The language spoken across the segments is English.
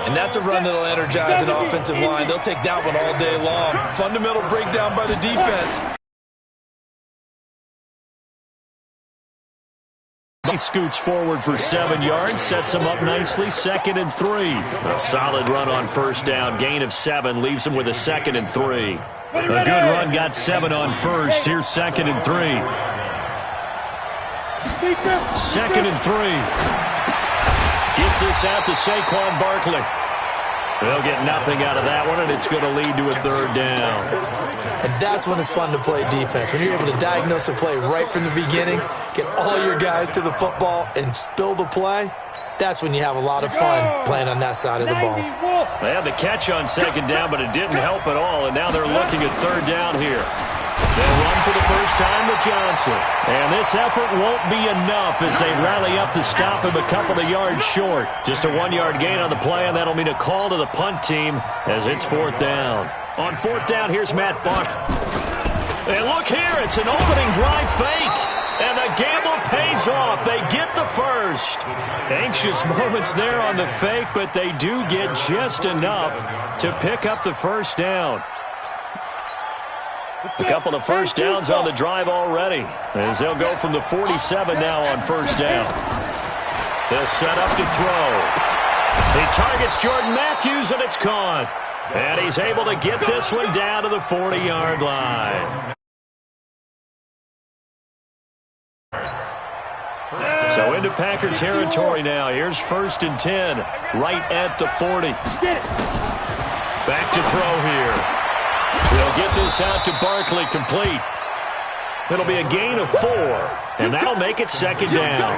And that's a run that'll energize an offensive line. They'll take that one all day long. Fundamental breakdown by the defense. He scoots forward for 7 yards, sets him up nicely, 2nd and 3. A solid run on first down, gain of 7, leaves him with a 2nd and 3. A good run got 7 on first, here's 2nd and 3. 2nd and 3. Gets this out to Saquon Barkley. They'll get nothing out of that one, and it's going to lead to a 3rd down. And that's when it's fun to play defense. When you're able to diagnose a play right from the beginning, get all your guys to the football, and spill the play, that's when you have a lot of fun playing on that side of the ball. They had the catch on 2nd down, but it didn't help at all, and now they're looking at 3rd down here. They'll run for the first time with Johnson. And this effort won't be enough as they rally up to stop him a couple of yards short. Just a 1-yard gain on the play, and that'll mean a call to the punt team as it's 4th down. On 4th down, here's Matt Buck. And look here, it's an opening drive fake. And the gamble pays off. They get the first. Anxious moments there on the fake, but they do get just enough to pick up the first down. A couple of first downs on the drive already, as they'll go from the 47 now on first down. They'll set up to throw. He targets Jordan Matthews, and it's caught. And he's able to get this one down to the 40-yard line. So into Packer territory now. Here's 1st and 10, right at the 40. Back to throw here. They'll get this out to Barkley, complete. It'll be a gain of 4, and that'll make it 2nd down.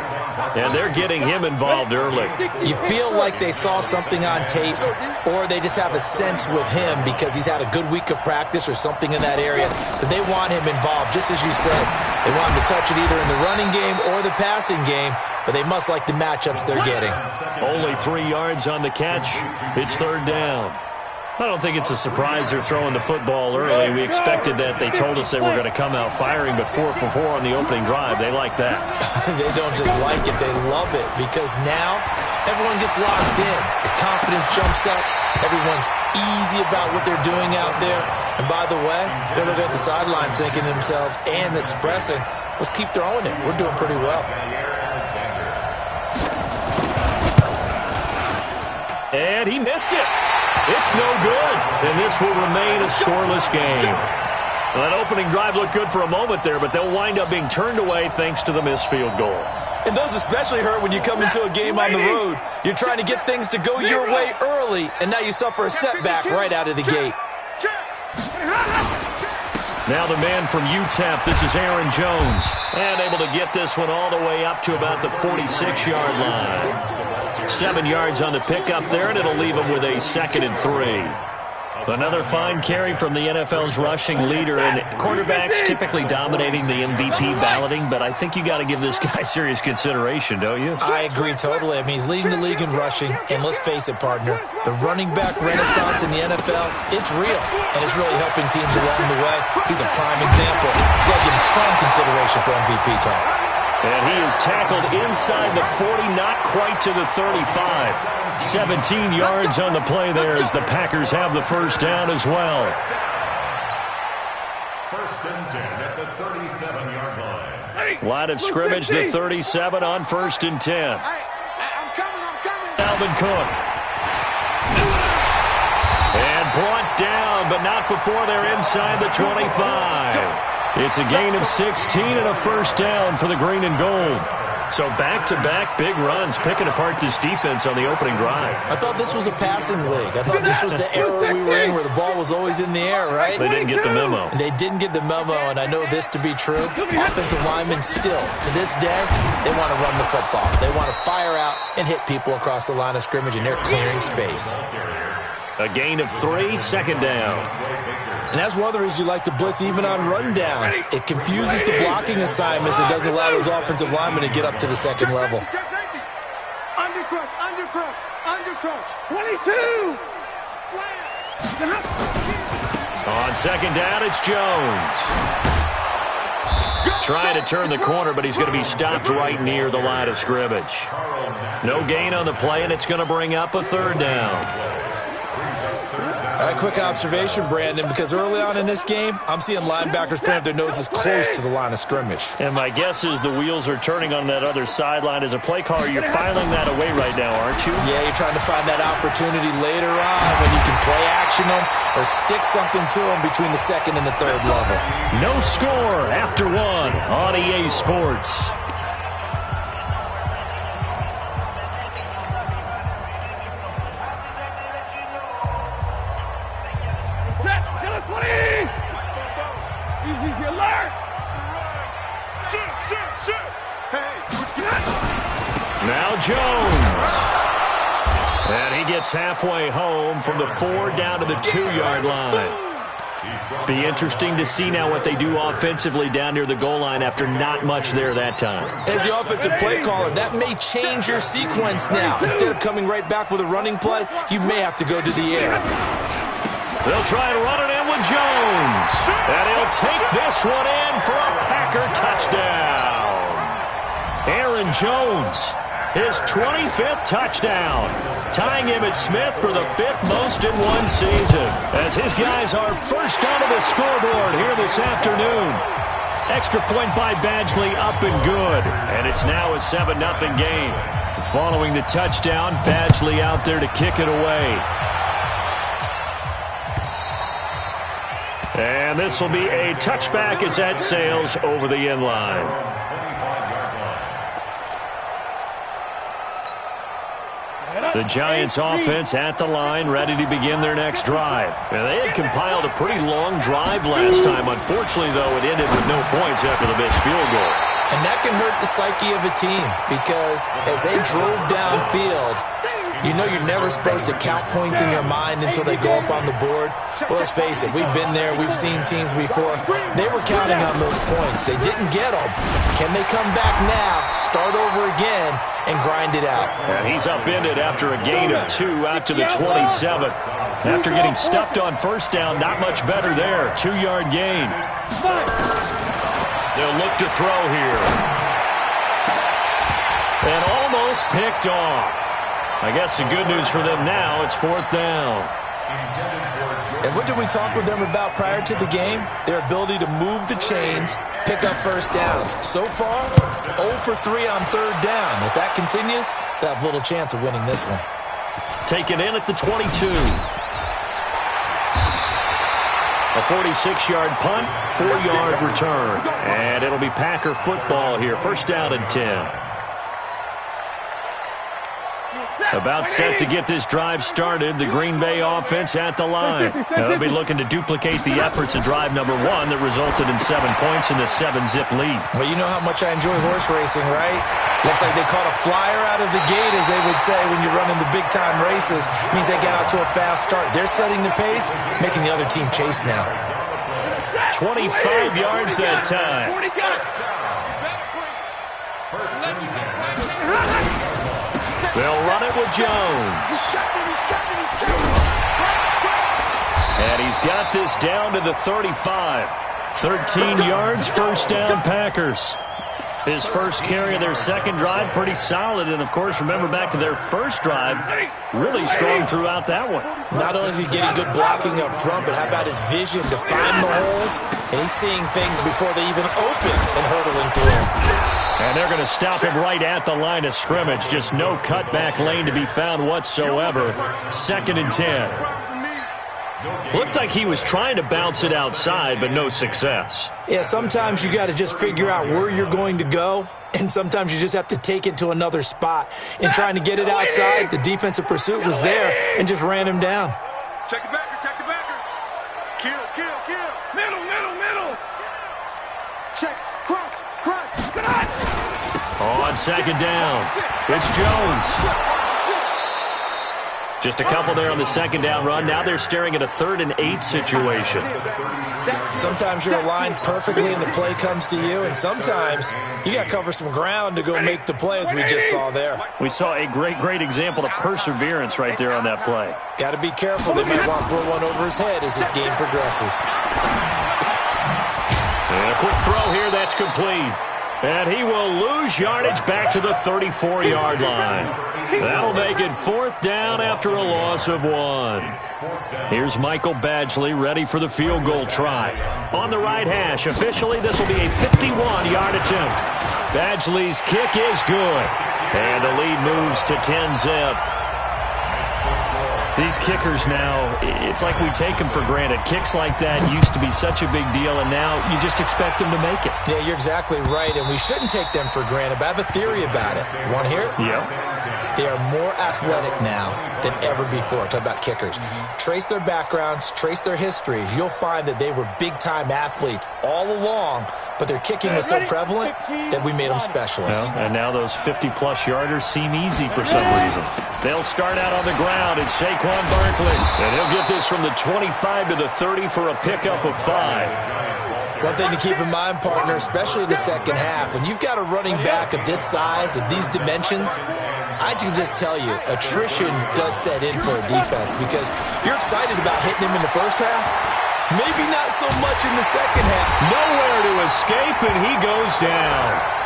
And they're getting him involved early. You feel like they saw something on tape, or they just have a sense with him because he's had a good week of practice or something in that area that they want him involved. Just as you said, they want him to touch it either in the running game or the passing game, but they must like the matchups they're getting. Only 3 yards on the catch. It's 3rd down. I don't think it's a surprise they're throwing the football early. We expected that. They told us they were going to come out firing, but 4 for 4 on the opening drive. They like that. They don't just like it. They love it because now everyone gets locked in. The confidence jumps up. Everyone's easy about what they're doing out there. And by the way, they're looking at the sideline thinking to themselves and expressing, let's keep throwing it. We're doing pretty well. And he missed it. It's no good, and this will remain a scoreless game. Well, that opening drive looked good for a moment there, but they'll wind up being turned away thanks to the missed field goal. And those especially hurt when you come into a game on the road. You're trying to get things to go your way early, and now you suffer a setback right out of the gate. Now the man from UTEP, this is Aaron Jones, and able to get this one all the way up to about the 46-yard line. 7 yards on the pickup there, and it'll leave him with a 2nd and 3. Another fine carry from the NFL's rushing leader, and quarterbacks typically dominating the MVP balloting, but I think you got to give this guy serious consideration, don't you? I agree totally. I mean, he's leading the league in rushing, and let's face it, partner, the running back renaissance in the NFL, it's real, and it's really helping teams along the way. He's a prime example. You got to give him strong consideration for MVP talk. And he is tackled inside the 40, not quite to the 35. 17 yards on the play there as the Packers have the first down as well. 1st and 10 at the 37-yard line. Line of scrimmage, the 37 on 1st and 10. I'm coming. Dalvin Cook. And brought down, but not before they're inside the 25. It's a gain of 16 and a first down for the green and gold. So back-to-back big runs, picking apart this defense on the opening drive. I thought this was a passing league. I thought this was the era we were in where the ball was always in the air, right? They didn't get the memo. And they didn't get the memo, and I know this to be true. Offensive linemen still, to this day, they want to run the football. They want to fire out and hit people across the line of scrimmage, and they're clearing space. A gain of 3, 2nd down. And that's one of the reasons you like to blitz even on rundowns. It confuses the blocking assignments. It doesn't allow those offensive linemen to get up to the second level. Under crush. 22. Slam. On 2nd down, it's Jones. Trying to turn the corner, but he's going to be stopped right near the line of scrimmage. No gain on the play, and it's going to bring up a third down. A quick observation, Brandon, because early on in this game, I'm seeing linebackers putting up their noses close to the line of scrimmage. And my guess is the wheels are turning on that other sideline. As a play caller, you're filing that away right now, aren't you? Yeah, you're trying to find that opportunity later on when you can play action them or stick something to them between the second and the third level. No score after one on EA Sports. Now Jones. And he gets halfway home from the 4 down to the 2-yard line. Be interesting to see now what they do offensively down near the goal line after not much there that time. As the offensive play caller, that may change your sequence now. Instead of coming right back with a running play, you may have to go to the air. They'll try and run it in with Jones. And he'll take this one in for a Packer touchdown. Aaron Jones, his 25th touchdown, tying Emmitt Smith for the 5th most in one season, as his guys are first onto the scoreboard here this afternoon. Extra point by Badgley up and good, and it's now a 7-0 game. Following the touchdown, Badgley out there to kick it away. And this will be a touchback as that sails over the end line. The Giants offense at the line, ready to begin their next drive. And they had compiled a pretty long drive last time. Unfortunately, though, it ended with no points after the missed field goal. And that can hurt the psyche of a team because as they drove downfield, you know you're never supposed to count points in your mind until they go up on the board. But let's face it, we've been there. We've seen teams before. They were counting on those points. They didn't get them. Can they come back now, start over again, and grind it out? And he's upended after a gain of 2 out to the 27. After getting stuffed on first down, not much better there. 2-yard gain. They'll look to throw here. And almost picked off. I guess the good news for them now, it's 4th down. And what did we talk with them about prior to the game? Their ability to move the chains, pick up first downs. So far, 0 for 3 on 3rd down. If that continues, they'll have little chance of winning this one. Taken in at the 22. A 46-yard punt, 4-yard return. And it'll be Packer football here. 1st down and 10. About set to get this drive started, the Green Bay offense at the line. Now they'll be looking to duplicate the efforts of drive number 1 that resulted in 7 points in the 7-zip lead. Well, you know how much I enjoy horse racing, right? Looks like they caught a flyer out of the gate, as they would say, when you're running the big-time races. Means they get out to a fast start. They're setting the pace, making the other team chase now. 25 yards that time. They'll run it with Jones. And he's got this down to the 35. 13 yards, 1st down, Packers. His first carry of their second drive, pretty solid. And, of course, remember back to their first drive, really strong throughout that one. Not only is he getting good blocking up front, but how about his vision to find the holes? And he's seeing things before they even open and hurdling through them. And they're going to stop him right at the line of scrimmage. Just no cutback lane to be found whatsoever. 2nd and 10. Looked like he was trying to bounce it outside, but no success. Yeah, sometimes you got to just figure out where you're going to go, and sometimes you just have to take it to another spot. In trying to get it outside, the defensive pursuit was there and just ran him down. Check the backer, check the backer. Kill, kill, kill. Middle, middle, middle. Check, crunch, crunch. Good on. On 2nd down, it's Jones. Just a couple there on the 2nd down run. Now they're staring at a 3rd and 8 situation. Sometimes you're aligned perfectly and the play comes to you, and sometimes you got to cover some ground to go make the play, as we just saw there. We saw a great example of perseverance right there on that play. Got to be careful. They might want to throw one over his head as this game progresses. And a quick throw here. That's That's complete. And he will lose yardage back to the 34-yard line. That'll make it 4th down after a loss of 1. Here's Michael Badgley ready for the field goal try. On the right hash, officially this will be a 51-yard attempt. Badgley's kick is good. And the lead moves to 10-zip. These kickers now, it's like we take them for granted. Kicks like that used to be such a big deal, and now you just expect them to make it. Yeah, you're exactly right, and we shouldn't take them for granted, but I have a theory about it. You want to hear it? Yeah. They are more athletic now than ever before. Talk about kickers. Trace their backgrounds, trace their histories. You'll find that they were big-time athletes all along, but their kicking was so prevalent that we made them specialists. Well, and now those 50-plus yarders seem easy for some reason. They'll start out on the ground. It's Saquon Barkley, and he'll get this from the 25 to the 30 for a pickup of 5. One thing to keep in mind, partner, especially the second half, when you've got a running back of this size, of these dimensions, I can just tell you, attrition does set in for a defense because you're excited about hitting him in the first half. Maybe not so much in the second half. Nowhere to escape, and he goes down.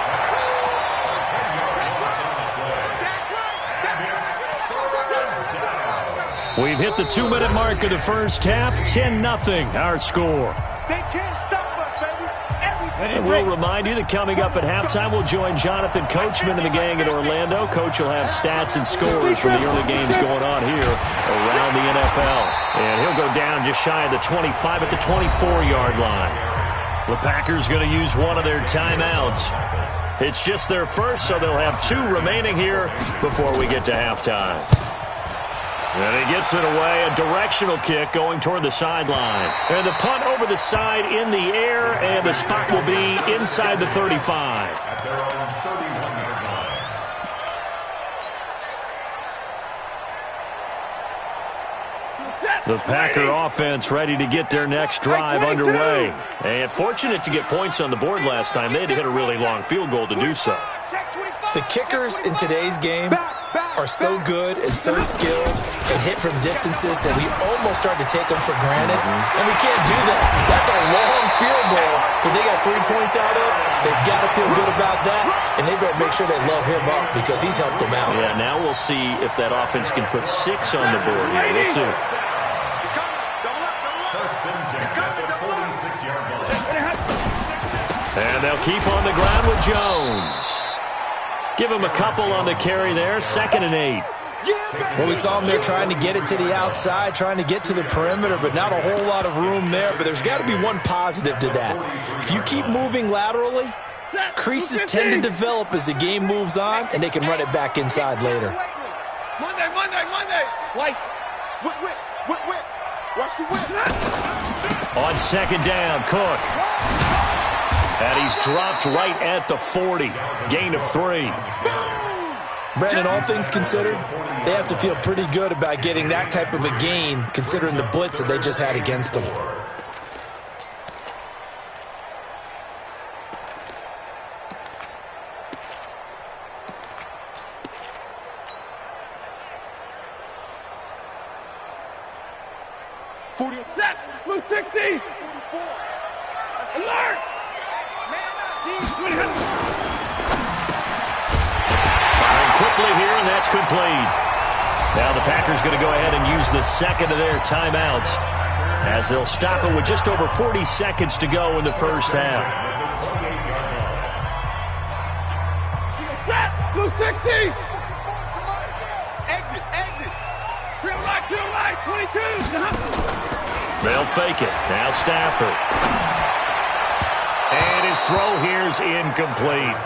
We've hit the 2-minute mark of the first half. 10-0, our score. They can't stop us, baby. And we'll remind you that coming up at halftime, we'll join Jonathan Coachman and the gang in Orlando. Coach will have stats and scores from the early games going on here around the NFL. And he'll go down just shy of the 25 at the 24-yard line. The Packers going to use one of their timeouts. It's just their first, so they'll have 2 remaining here before we get to halftime. And he gets it away, a directional kick going toward the sideline. And the punt over the side in the air, and the spot will be inside the 35. The Packer offense ready to get their next drive underway. And fortunate to get points on the board last time. They had to hit a really long field goal to do so. The kickers in today's game are so good and so skilled and hit from distances that we almost start to take them for granted. And we can't do that. That's a long field goal that they got 3 points out of. They've got to feel good about that, and they better make sure they love him up because he's helped them out. Yeah, now we'll see if that offense can put 6 on the board here. We'll see. And they'll keep on the ground with Jones. Give him a couple on the carry there. 2nd and 8. Well, we saw him there trying to get it to the outside, trying to get to the perimeter, but not a whole lot of room there. But there's got to be one positive to that. If you keep moving laterally, creases tend to develop as the game moves on, and they can run it back inside later. Monday. White. Whip. Watch the whip. On 2nd down, Cook. And he's dropped right at the 40. Gain of 3. Brandon, all things considered, they have to feel pretty good about getting that type of a gain considering the blitz that they just had against them. Blue 60. Alert! Firing quickly here, and that's complete. Now the Packers going to go ahead and use the 2nd of their timeouts as they'll stop it with just over 40 seconds to go in the first half. Blue 60. Exit. Clear right, 22. They'll fake it. Now Stafford. And his throw here's incomplete.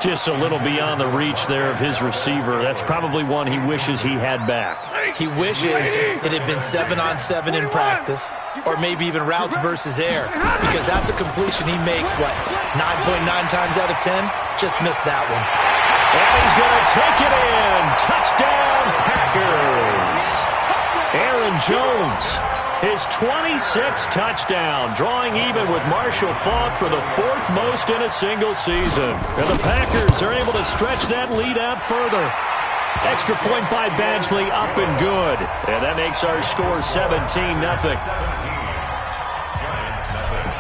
Just a little beyond the reach there of his receiver. That's probably one he wishes he had back. He wishes it had been 7-on-7 in practice, or maybe even routes versus air, because that's a completion he makes, 9.9 times out of 10? Just missed that one. And he's going to take it in. Touchdown, Packers. Aaron Jones, his 26th touchdown, drawing even with Marshall Faulk for the 4th most in a single season. And the Packers are able to stretch that lead out further. Extra point by Badgley, up and good. And that makes our score 17-0.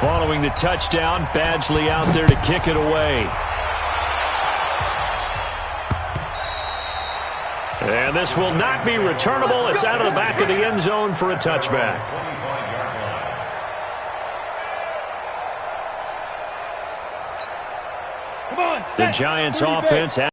Following the touchdown, Badgley out there to kick it away. And this will not be returnable. It's out of the back of the end zone for a touchback. The Giants offense has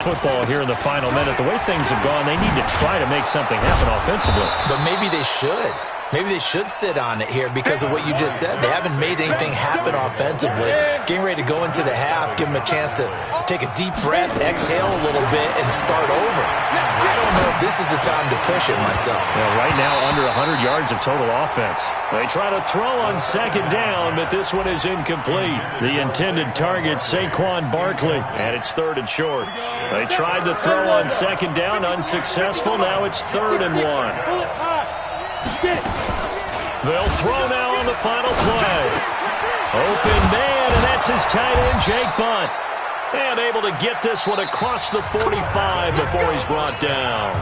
football here in the final minute. The way things have gone, they need to try to make something happen offensively. But maybe they should. Maybe they should sit on it here because of what you just said. They haven't made anything happen offensively. Getting ready to go into the half, give them a chance to take a deep breath, exhale a little bit, and start over. I don't know if this is the time to push it myself. Yeah, right now, under 100 yards of total offense. They try to throw on second down, but this one is incomplete. The intended target, Saquon Barkley, and it's 3rd and short. They tried to throw on second down, unsuccessful. Now it's 3rd and 1. They'll throw now on the final play. Open man, and that's his tight end, Jake Bunt. And able to get this one across the 45 before he's brought down.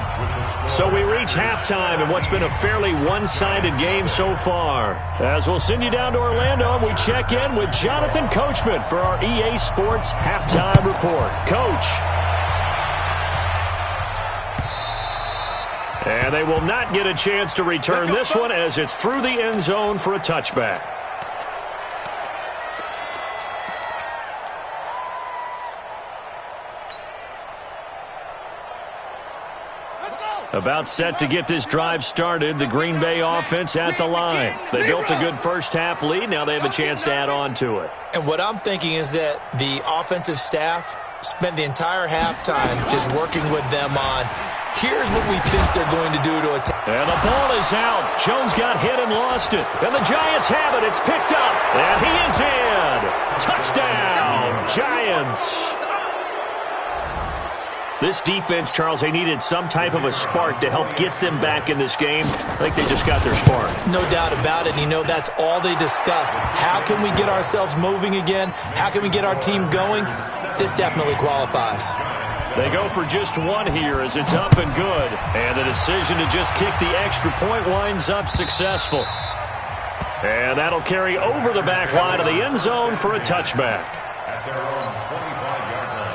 So we reach halftime in what's been a fairly one-sided game so far. As we'll send you down to Orlando, and we check in with Jonathan Coachman for our EA Sports Halftime Report. Coach. And they will not get a chance to return this one as it's through the end zone for a touchback. About set to get this drive started, the Green Bay offense at the line. They built a good first-half lead. Now they have a chance to add on to it. And what I'm thinking is that the offensive staff spent the entire halftime just working with them on, here's what we think they're going to do to attack. And the ball is out. Jones got hit and lost it. And the Giants have it. It's picked up. And he is in. Touchdown, Giants. This defense, Charles, they needed some type of a spark to help get them back in this game. I think they just got their spark. No doubt about it. And you know, that's all they discussed. How can we get ourselves moving again? How can we get our team going? This definitely qualifies. They go for just one here as it's up and good. And the decision to just kick the extra point winds up successful. And that'll carry over the back line of the end zone for a touchback. At their own 25-yard line.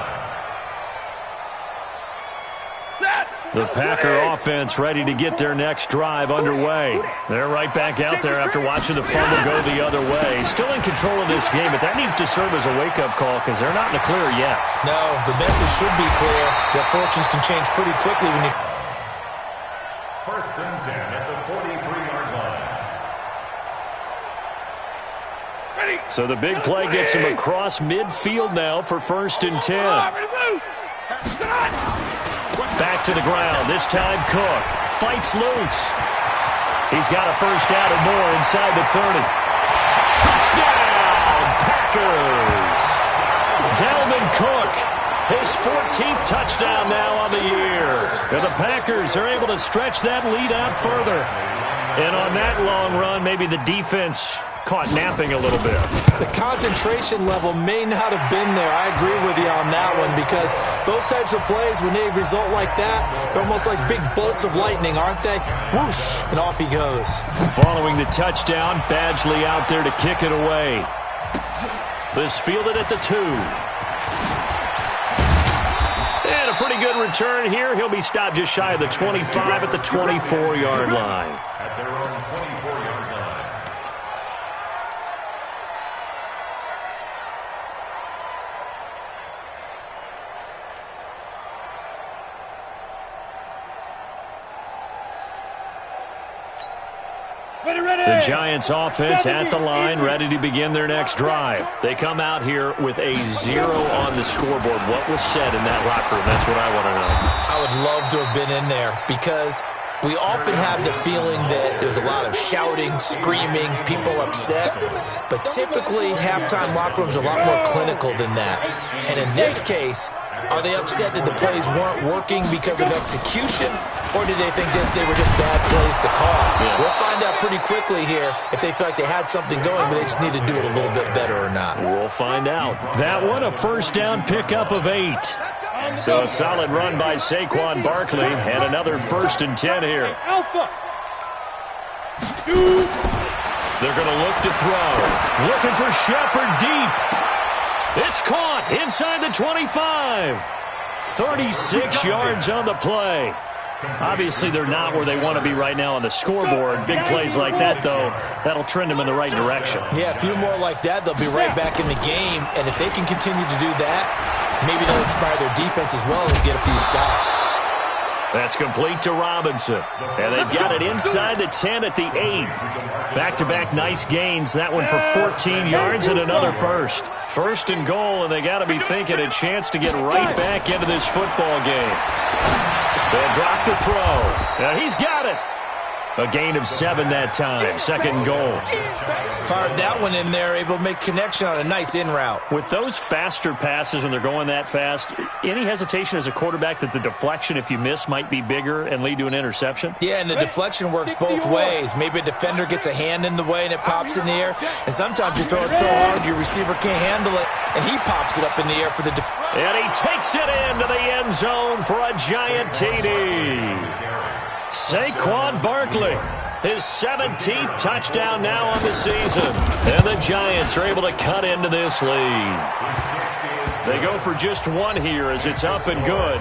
The Packer offense ready to get their next drive underway. They're right back out there after watching the fumble go the other way. Still in control of this game, but that needs to serve as a wake-up call because they're not in the clear yet. No, the message should be clear that fortunes can change pretty quickly when you... 1st and 10 at the 43-yard line. So the big play gets him across midfield now for 1st and 10. Back to the ground. This time Cook fights loose. He's got a first down and more inside the 30. Touchdown, Packers! Dalvin Cook, his 14th touchdown now on the year. And the Packers are able to stretch that lead out further. And on that long run, maybe the defense caught napping a little bit. The concentration level may not have been there. I agree with you on that one because those types of plays, when they result like that, they're almost like big bolts of lightning, aren't they? Whoosh, and off he goes. Following the touchdown, Badgley out there to kick it away. This fielded at the 2. And a pretty good return here. He'll be stopped just shy of the 25 at the 24-yard line. At their own 24-yard line. The Giants offense at the line, ready to begin their next drive. They come out here with a 0 on the scoreboard. What was said in that locker room? That's what I want to know. I would love to have been in there because we often have the feeling that there's a lot of shouting, screaming, people upset. But typically, halftime locker rooms are a lot more clinical than that. And in this case, are they upset that the plays weren't working because of execution? Or did they think they were just bad plays to call? Yeah. We'll find out pretty quickly here if they feel like they had something going, but they just need to do it a little bit better or not. We'll find out. That one, a first down pickup of 8. So a solid run by Saquon Barkley and another 1st and 10 here. They're going to look to throw. Looking for Shepard deep. It's caught inside the 25. 36 yards on the play. Obviously, they're not where they want to be right now on the scoreboard. Big plays like that, though, that'll trend them in the right direction. Yeah, a few more like that, they'll be right back in the game. And if they can continue to do that, maybe they'll inspire their defense as well and get a few stops. That's complete to Robinson. And they've got it inside the 10 at the 8. Back-to-back nice gains. That one for 14 yards and another first. First and goal, and they got to be thinking a chance to get right back into this football game. They'll drop the throw. Now he's got it. A gain of 7 that time. Second goal. Fired that one in there, able to make connection on a nice in route. With those faster passes when they're going that fast, any hesitation as a quarterback that the deflection, if you miss, might be bigger and lead to an interception? Yeah, and the deflection works both ways. Maybe a defender gets a hand in the way and it pops in the air. And sometimes you throw it so hard your receiver can't handle it, and he pops it up in the air for the And he takes it into the end zone for a giant TD. Saquon Barkley, his 17th touchdown now on the season. And the Giants are able to cut into this lead. They go for just one here as it's up and good.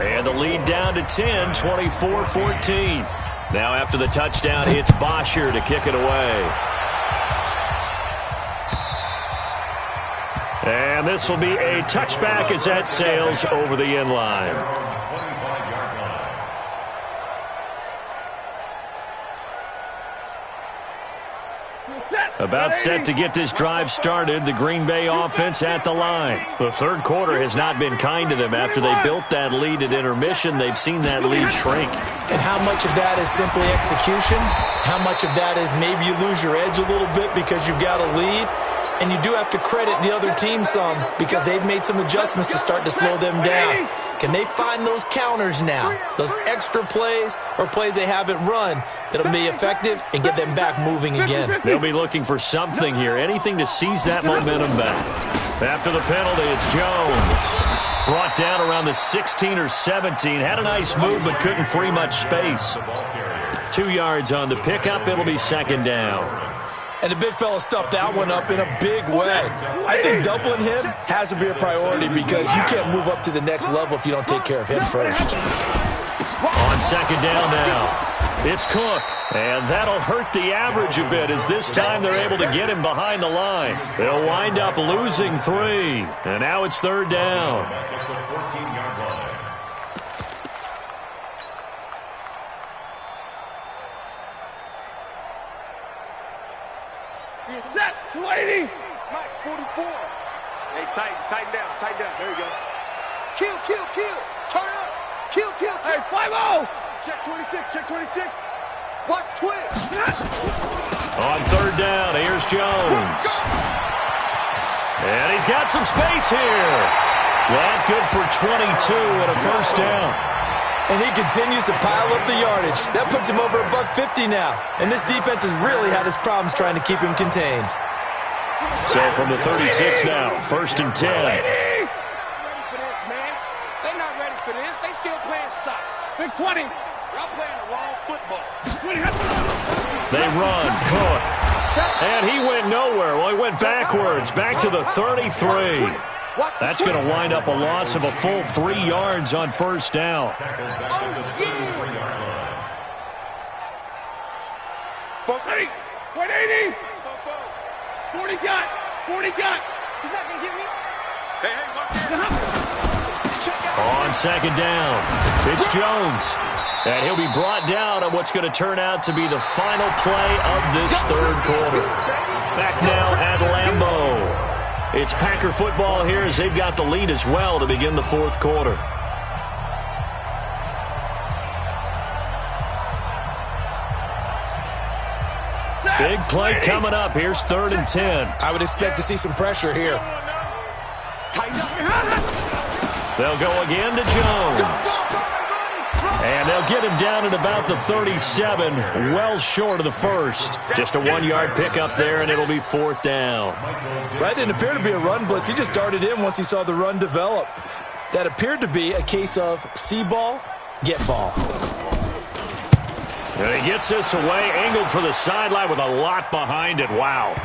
And the lead down to 10, 24-14. Now after the touchdown, it's Bosher to kick it away. And this will be a touchback as that sails over the end line. About set to get this drive started, the Green Bay offense at the line. The third quarter has not been kind to them. After they built that lead at intermission, they've seen that lead shrink. And how much of that is simply execution? How much of that is maybe you lose your edge a little bit because you've got a lead? And you do have to credit the other team some because they've made some adjustments to start to slow them down. Can they find those counters now, those extra plays or plays they haven't run that'll be effective and get them back moving again? They'll be looking for something here, anything to seize that momentum back. After the penalty, it's Jones. Brought down around the 16 or 17. Had a nice move but couldn't free much space. 2 yards on the pickup. It'll be second down. And the big fella stuffed that one up in a big way. I think doubling him has to be a priority because you can't move up to the next level if you don't take care of him first. On second down now, it's Cook. And that'll hurt the average a bit as this time they're able to get him behind the line. They'll wind up losing 3. And now it's third down. Set, 280. Mike, 44. Hey, tighten down. There you go. Kill. Turn up. Kill. Hey, 5-0. Check 26. Watch twist. On third down, here's Jones. And he's got some space here. That good for 22 and a first down. And he continues to pile up the yardage. That puts him over $150 now. And this defense has really had its problems trying to keep him contained. So from the 36 now, first and 10. Ready for this, man. They're not ready for this. They still playing soccer. Big 20. Y'all playing the wrong football. They run, Cook. And he went nowhere. Well, he went backwards, back to the 33. That's going to wind up a loss of a full 3 yards on first down. 180. 40 got. He's not going to get me. Hey, on second down, it's Jones. And he'll be brought down on what's going to turn out to be the final play of this third quarter. Back now at Lambeau. It's Packer football here as they've got the lead as well to begin the fourth quarter. Big play coming up. Here's third and 10. I would expect to see some pressure here. They'll go again to Jones. And they'll get him down at about the 37, well short of the first. Just a 1 yard pickup there, and it'll be fourth down. That didn't appear to be a run blitz. He just darted in once he saw the run develop. That appeared to be a case of see ball, get ball. And he gets this away, angled for the sideline with a lot behind it. Wow.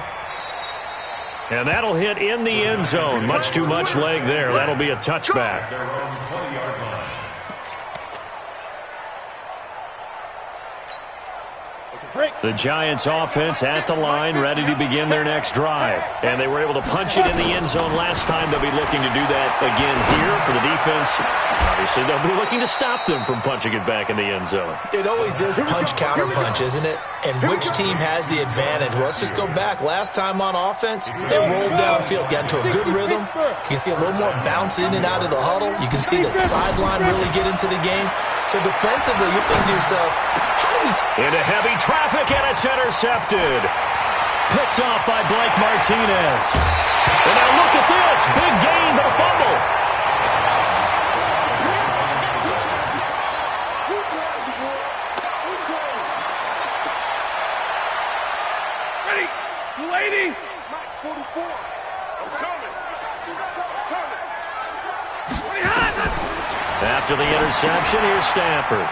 And that'll hit in the end zone. Much too much leg there. That'll be a touchback. The Giants offense at the line, ready to begin their next drive. And they were able to punch it in the end zone last time. They'll be looking to do that again here for the defense. Obviously, they'll be looking to stop them from punching it back in the end zone. It always is punch-counter-punch, isn't it? And which team has the advantage? Well, let's just go back. Last time on offense, they rolled downfield, got into a good rhythm. You can see a little more bounce in and out of the huddle. You can see the sideline really get into the game. So defensively, you're thinking to yourself, how do we... Into heavy traffic, and it's intercepted. Picked off by Blake Martinez. And now look at this. Big gain, but a fumble. Ready? 280. Mike 44. I'm coming. After the interception, here's Stafford.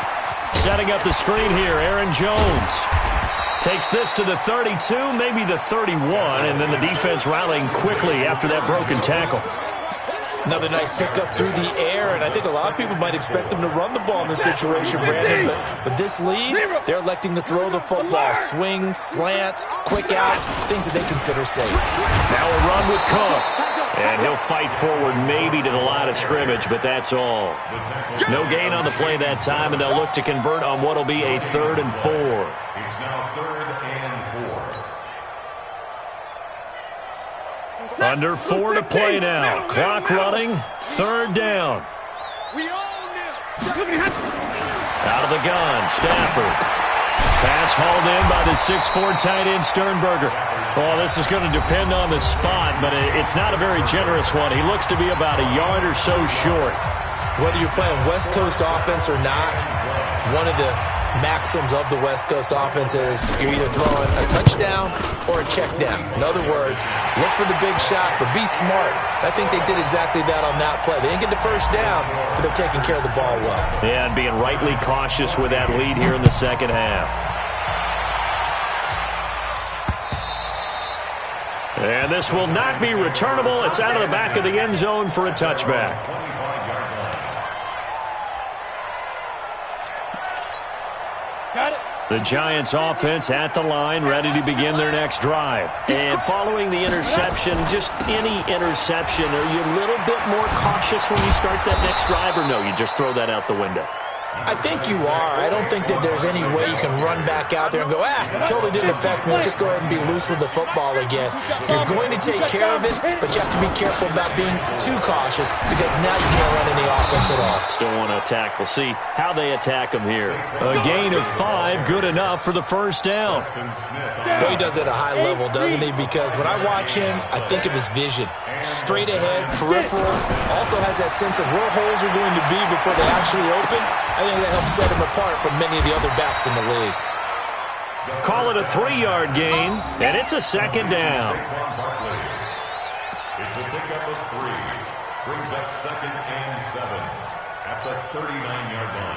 Setting up the screen here, Aaron Jones. Takes this to the 32, maybe the 31, and then the defense rallying quickly after that broken tackle. Another nice pickup through the air, and I think a lot of people might expect them to run the ball in this situation, Brandon, but with this lead, they're electing to throw the football. Swings, slants, quick outs, things that they consider safe. Now a run with Cook. And he'll fight forward maybe to the line of scrimmage, but that's all. No gain on the play that time, and they'll look to convert on what will be a 3rd and 4. It's now 3rd and 4. Under 4 to play now. Clock running. 3rd down. Out of the gun, Stafford. Pass hauled in by the 6'4" tight end Sternberger. Oh, this is going to depend on the spot, but it's not a very generous one. He looks to be about a yard or so short. Whether you're playing West Coast offense or not, one of the maxims of the West Coast offense is you're either throwing a touchdown or a check down. In other words, look for the big shot, but be smart. I think they did exactly that on that play. They didn't get the first down, but they're taking care of the ball well. Yeah, and being rightly cautious with that lead here in the second half. And this will not be returnable. It's out of the back of the end zone for a touchback. Got it. The Giants offense at the line, ready to begin their next drive. And following the interception, just any interception, are you a little bit more cautious when you start that next drive, or no, you just throw that out the window? I think you are. I don't think that there's any way you can run back out there and go, totally didn't affect me. Let's just go ahead and be loose with the football again. You're going to take care of it, but you have to be careful about being too cautious because now you can't run any offense at all. Still want to attack. We'll see how they attack them here. A gain of 5, good enough for the first down. Boy, he does it at a high level, doesn't he? Because when I watch him, I think of his vision. Straight ahead, peripheral, also has that sense of where holes are going to be before they actually open. I think that helps set him apart from many of the other backs in the league. Call it a 3-yard gain, and it's a 2nd down. It's a pickup of 3. Brings up 2nd and 7 at the 39-yard line.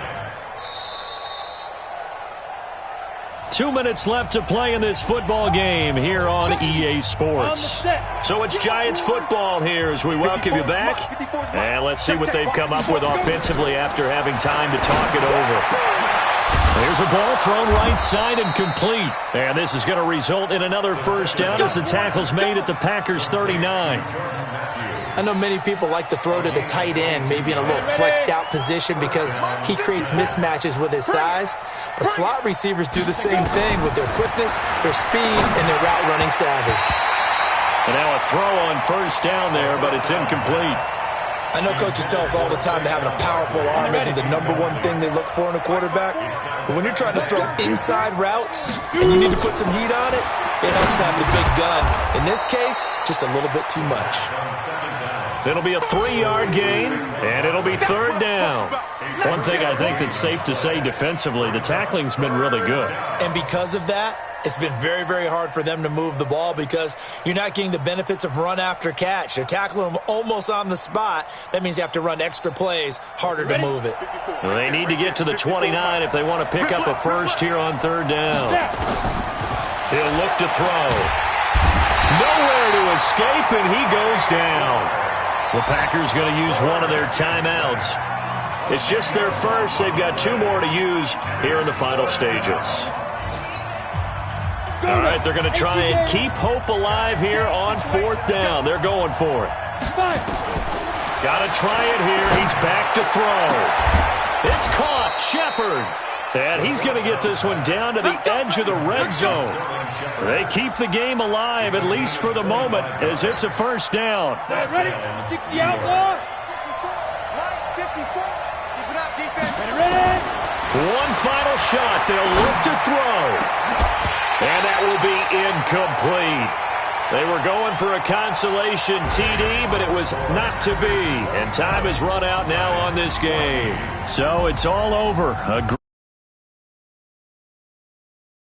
2 minutes left to play in this football game here on EA Sports. So it's Giants football here as we welcome you back. And let's see what they've come up with offensively after having time to talk it over. There's a ball thrown right side and complete. And this is going to result in another first down as the tackle's made at the Packers' 39. I know many people like to throw to the tight end, maybe in a little flexed out position because he creates mismatches with his size. But slot receivers do the same thing with their quickness, their speed, and their route running savvy. And now a throw on first down there, but it's incomplete. I know coaches tell us all the time that having a powerful arm isn't the number one thing they look for in a quarterback. But when you're trying to throw inside routes and you need to put some heat on it, it helps have the big gun. In this case, just a little bit too much. It'll be a 3-yard gain, and it'll be 3rd down. One thing I think that's safe to say defensively, the tackling's been really good. And because of that, It's been very, very hard for them to move the ball because you're not getting the benefits of run after catch. They're tackling them almost on the spot. That means you have to run extra plays, harder to move it. Well, they need to get to the 29 if they want to pick up a first here on third down. He'll look to throw. Nowhere to escape, and he goes down. The Packers going to use one of their timeouts. It's just their first. They've got 2 more to use here in the final stages. All right, they're going to try and keep hope alive here on fourth down. They're going for it. Got to try it here. He's back to throw. It's caught. Shepard. And he's going to get this one down to the edge of the red zone. They keep the game alive, at least for the moment, as it's a first down. Ready? 60 outlaw. 54. Keep it up, defense. Ready? One final shot. They'll look to throw. And that will be incomplete. They were going for a consolation TD, but it was not to be. And time has run out now on this game. So it's all over.